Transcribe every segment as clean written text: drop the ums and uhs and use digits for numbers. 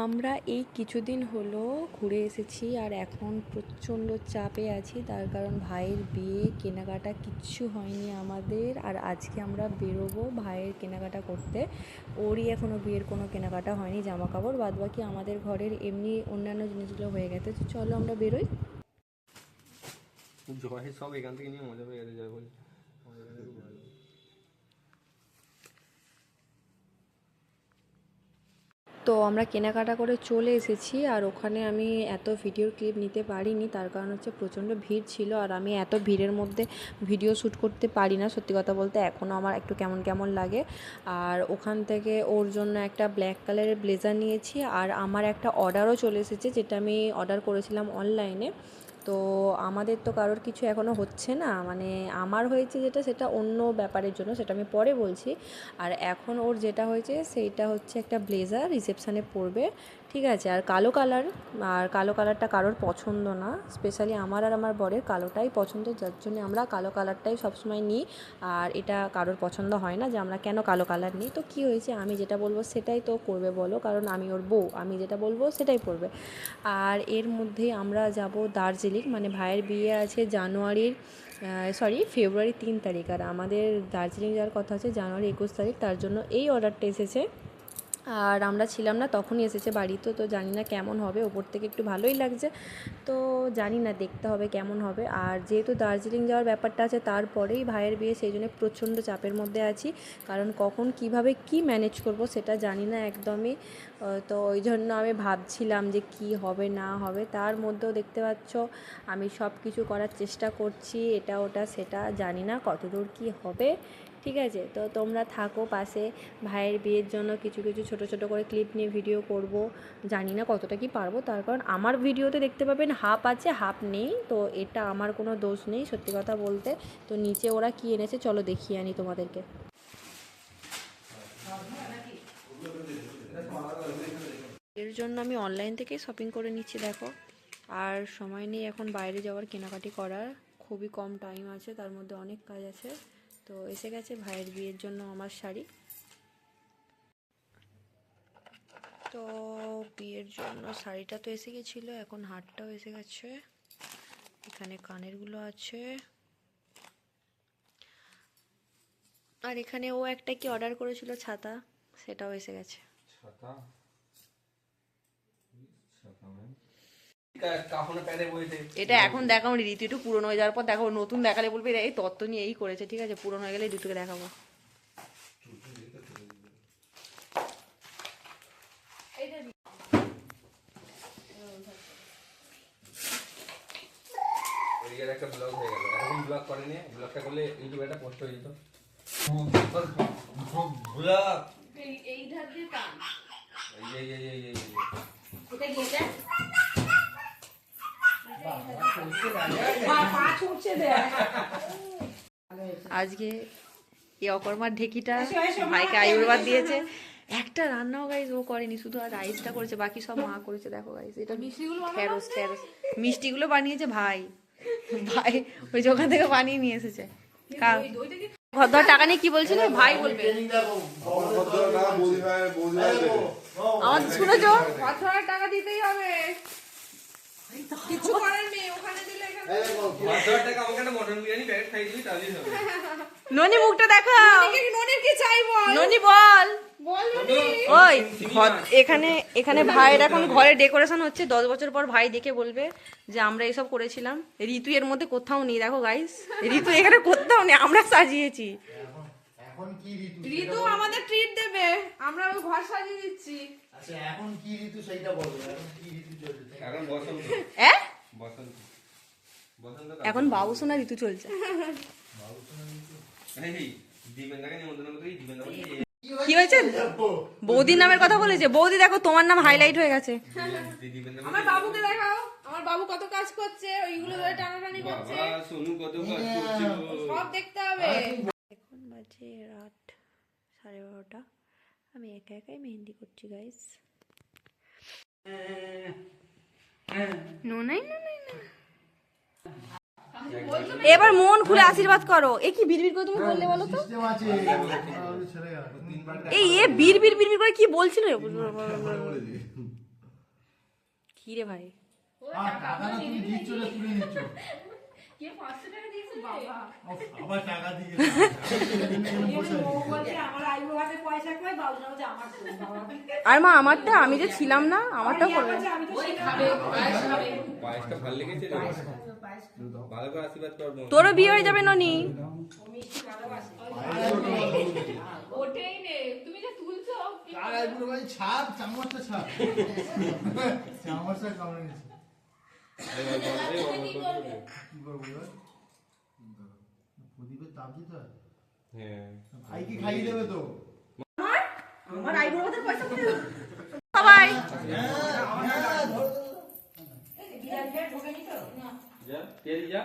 আমরা এই কিছুদিন হলো ঘুরে এসেছি আর এখন প্রচণ্ড চাপে আছি, তার কারণ ভাইয়ের বিয়ে, কেনাকাটা কিচ্ছু হয়নি আমাদের। আর আজকে আমরা বেরোবো ভাইয়ের কেনাকাটা করতে। ওরই এখনও বিয়ের কোনো কেনাকাটা হয়নি, জামা কাপড় বাদ বাকি আমাদের ঘরের এমনি অন্যান্য জিনিসগুলো হয়ে গেছে। তো চলো আমরা বেরোই। সব এখান থেকে নিয়ে মজা পেয়ে গেছে বলে। তো আমরা কেনাকাটা করে চলে এসেছি, আর ওখানে আমি এত ভিডিওর ক্লিপ নিতে পারিনি, তার কারণ হচ্ছে প্রচণ্ড ভিড় ছিল। আর আমি এত ভিড়ের মধ্যে ভিডিও শ্যুট করতে পারি না, সত্যি কথা বলতে এখনও আমার একটু কেমন কেমন লাগে। আর ওখান থেকে ওর জন্য একটা ব্ল্যাক কালারের ব্লেজার নিয়েছি, আর আমার একটা অর্ডারও চলে এসেছে, যেটা আমি অর্ডার করেছিলাম অনলাইনে। তো আমাদের তো কারোর কিছু এখনও হচ্ছে না, মানে আমার হয়েছে যেটা সেটা অন্য ব্যাপারের জন্য, সেটা আমি পরে বলছি। আর এখন ওর যেটা হয়েছে সেইটা হচ্ছে একটা ব্লেজার, রিসেপশানে পরবে, ঠিক আছে। আর কালো কালার, আর কালো কালারটা কারোর পছন্দ না, স্পেশালি আমার আর আমার বরের কালোটাই পছন্দ, যার জন্য আমরা কালো কালারটাই সবসময় নিই। আর এটা কারোর পছন্দ হয় না যে আমরা কেন কালো কালার নিই। তো কী হয়েছে, আমি যেটা বলবো সেটাই তো করবে বলো, কারণ আমি ওর বউ, আমি যেটা বলবো সেটাই পরবে। আর এর মধ্যেই আমরা যাব দার্জিলিং, মানে ভাইয়ের বিয়ে আছে ফেব্রুয়ারি 3 তারিখ, আর আমাদের দার্জিলিং যাওয়ার কথা আছে জানুয়ারি 21 তারিখ। তার জন্য এই অর্ডারটা এসেছে, আর আমরা ছিলাম না তখনই এসেছে বাড়িতে। তো জানি না কেমন হবে, ওপর থেকে একটু ভালোই লাগছে, তো জানি না, দেখতে হবে কেমন হবে। আর যেহেতু দার্জিলিং যাওয়ার ব্যাপারটা আছে তারপরেই ভাইয়ের বিয়ে, সেই জন্য প্রচণ্ড চাপের মধ্যে আছি, কারণ কখন কিভাবে কি ম্যানেজ করব সেটা জানি না একদমই। তো ওই জন্য আমি ভাবছিলাম যে কি হবে না হবে, তার মধ্যেও দেখতে পাচ্ছ আমি সব কিছু করার চেষ্টা করছি, এটা ওটা সেটা, জানি না কতদূর কি হবে, ঠিক আছে। তো তোমরা থাকো পাশে, ভাইয়ের বিয়ের জন্য কিছু কিছু ছোট ছোট করে ক্লিপ নিয়ে ভিডিও করব, জানি না কতটা কি পারবো, তার কারণ আমার ভিডিওতে দেখতে পাবেন হাফ আছে হাফ নেই, তো এটা আমার কোনো দোষ নেই সত্যি কথা বলতে। তো নিচে ওরা কী এনেছে চলো দেখিয়ে আনি তোমাদেরকে। এর জন্য আমি অনলাইন থেকেই শপিং করে নিচ্ছি দেখো, আর সময় নেই এখন বাইরে যাওয়ার, কেনাকাটি করার খুবই কম টাইম আছে, তার মধ্যে অনেক কাজ আছে। তো এসে গেছে ভাইয়ের বিয়ের জন্য আমার শাড়ি। তো বিয়ের জন্য শাড়িটা তো এসে গেছিলো, এখন হারটাও এসে গেছে, এখানে কানেরগুলো আছে, আর এখানে ও একটা কি অর্ডার করেছিল ছাতা, সেটাও এসে গেছে। এটা এখন দেখাও নি, রীতি একটু পুরনো হয়ে যাওয়ার পর দেখো, নতুন দেখালে বলবে এই তত্ত্ব নিয়ে এই করেছে, ঠিক আছে, পুরনো হয়ে গেলে দুটোকে দেখাবো। একটা ব্লগ হয়ে গেল, এখন ব্লগ করেনি, ব্লগটা করলে ইউটিউবে একটা পোস্ট হয়ে যেত। ব্লগ এই ধার দিয়ে টান, এই এটা গিয়ে আজকে এই অকর্মার ঢেকিটা ভাইকে আয়ুর্বাদ দিয়েছে, একটা রান্নাও গাইজ ও করেনি, শুধু আর রাইসটা করেছে, বাকি সব মা করেছে। দেখো গাইজ এটা ঢেঁড়স মিষ্টিগুলো বানিয়েছে ভাই, ভাই ওই যে ওখান থেকে বানিয়ে নিয়ে এসেছে। ভদ্র টাকা নিয়ে কি বলছিলে ভাই বলবে, আমার শুনেছো ভদ্র টাকা দিতেই হবে, কিছু করার নেই, ওখানে দিলে ননি মুখটা দেখা, ননির কি চাইবো, ননি বল ওই এখানে ভাইয়ের এখন ঘরে ডেকোরেশন হচ্ছে, 10 বছর পর ভাই দেখে বলবে যে আমরা এইসব করেছিলাম। ঋতু এর মধ্যে কোথাও নেই, দেখো গাইস ঋতু এখানে কোথাও নেই, আমরা সাজিয়েছি। এখন কি ঋতু? ঋতু আমাদের ট্রিট দেবে, আমরা ওই ঘর সাজিয়ে দিচ্ছি। আচ্ছা এখন কি ঋতু সেইটা বলো, এখন কি ঋতু চলছে? এখন বসন্ত। এ বসন্ত। বসন্ত এখন বাবু সোনা ঋতু চলছে। এই দিবেন্দাকে নিমন্ত্রণ করি, দিবেন্দা বলি কি হয়েছে? বৌদির নামের কথা বলেছে। বৌদি দেখো তোমার নাম হাইলাইট হয়ে গেছে। দিবেন্দা আমার বাবুকে দেখাও, আমার বাবু কত কাজ করছে, ওইগুলো ধরে টানাটানি করছে, বাবা সোনু কত কাজ করছে গো। সব দেখতে হবে। এখন বাজে রাত 12:30। আমি একা একাই মেহেন্দি করছি গাইস। নোনাই নোনাই না। এবার মন খুলে আশীর্বাদ করো। এ কি বিড়বিড় করে তুমি বললে বলো তো? সিস্টেম আছে। ছেড়ে গেল। এই এ বিড়বিড় বিড়বিড় করে কি বলছিল? কি রে ভাই? টাকাটা তুমি দিচ্ছ না, তুলে নিচ্ছ। কে 500 টাকা দিয়েছে বাবা? আবার টাকা দিয়ে আর মা আমারটা, আমি যে ছিলাম না, আমারটাও করবে। পায়েসটা ভালো লেগেছে রে। ভালো করে আশীর্বাদ করবো। তোরও বিয়ে হয়ে যাবে ননি। ওঠেই নে, তুমি যে তুলছো কি আর একবার ভাই ছাপ, চামচটা ছাপ। চামচটা কামড়ে নিয়েছে। কি করবো এবার? প্রদীপের তাপ দিতে হয়? হ্যাঁ। ভাইকে খাইয়ে দেবে তো? আমার আইবুড়ো ভাতের পয়সা করে দাও। সবাই যা, তেল যা।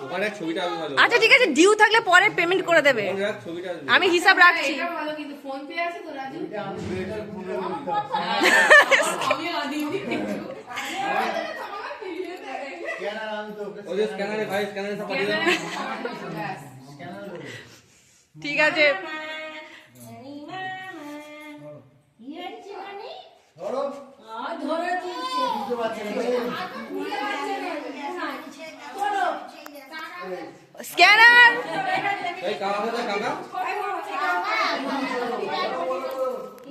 ওখানে এক ছবিটা আসবে ভালো। আচ্ছা ঠিক আছে, ডিউ থাকলে পরে পেমেন্ট করে দেবে। ওখানে এক ছবিটা আসবে। আমি হিসাব রাখছি। এটা ভালো, কিন্তু ফোন পে আছে তো রাজু? আমিও আদিম স্ক্যানার আমি তো ওকে ওই যে স্ক্যানারে ভাই, স্ক্যানারে সব পাঠিয়ে দাও। স্ক্যানার দেবো। ঠিক আছে। ধরো। বুঝতে পারছি না। স্ক্যানার এই কাকা কোথায় কাকা?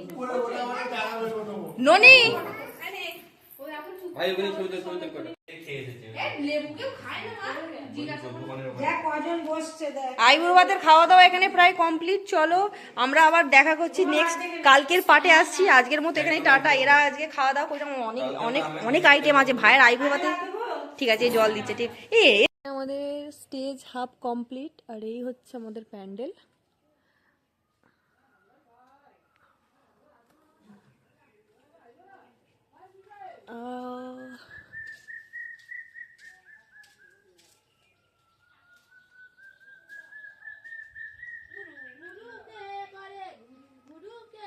উপরে ওটা মানে টাকা বের করে দেবো। ননি ভাই ওখানে ছবি তুল, ছবি তুল করে। খেয়ে এসেছে। লেবু কেউ খায় না মা? জিজ্ঞাসা করো। দোকানের ওখানে। আইবুড়ো ভাতের খাওয়া দাওয়া এখানে প্রায় কমপ্লিট। চলো আমরা আবার দেখা করছি নেক্সট কালকের পার্টে আসছি। আজকের মতো এখানে টাটা। এরা আজকে খাওয়া দাওয়া করছে, অনেক অনেক অনেক আইটেম আছে ভাইয়ের আইবুড়ো ভাতে। ঠিক আছে, এই জল দিচ্ছে। ঠিক আমাদের স্টেজ হাফ কমপ্লিট, আর এই হচ্ছে আমাদের প্যান্ডেল।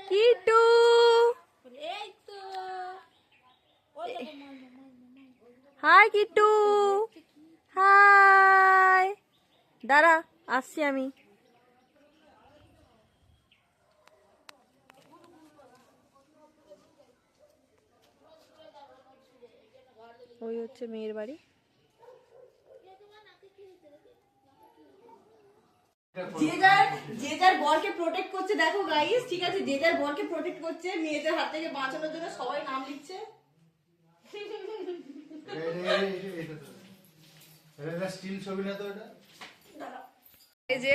Kittu hi, Kittu hi. দাঁড়া আসছি আমি। ওই হচ্ছে মেয়ের বাড়ি। যে যার বরকে প্রোটেক্ট করছে দেখো গাইস। ঠিক আছে, যে যার বরকে প্রোটেক্ট করছে, মেয়েদের হাত থেকে বাঁচানোর জন্য সবাই নাম লিখছে। এটা স্টিল ছবি না তো এটা? এই যে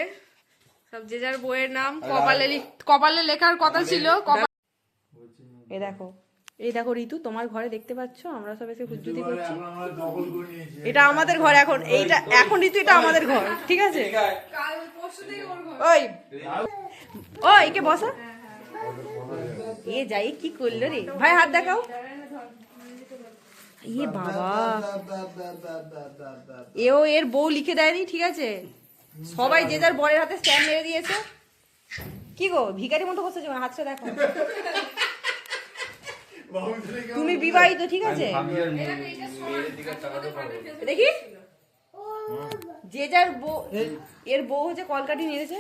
সব যে যার বইয়ের নাম কপালে লেখার কথা ছিল। এই দেখো, এই দেখো ঋতু, তোমার ঘরে দেখতে পাচ্ছ আমরা সব এসে হুজ্জুতি করছি। এখন আমরা দখল করে নিয়েছি। এটা আমাদের ঘর এখন। এইটা এখন ঋতু, এটা আমাদের ঘর। ঠিক আছে, কাল পরশু থেকে ওর ঘর। ওই ও একে বসা। এ যাই কি করলো রে ভাই, হাত দেখাও। এ বাবা, এও এর বউ লিখে দেয়নি। ঠিক আছে, সবাই যে যার বরের হাতে স্ট্যাম্প মেরে দিয়েছে। কি গো ভিখারি মতো বসেছো, হাতটা দেখো। তুমি বিবাহিত, ঠিক আছে? মেয়ের দিকে টাকাটা পাবো। দেখি যে যার বউ, এর বউ হচ্ছে কলকাঠি মেরেছে।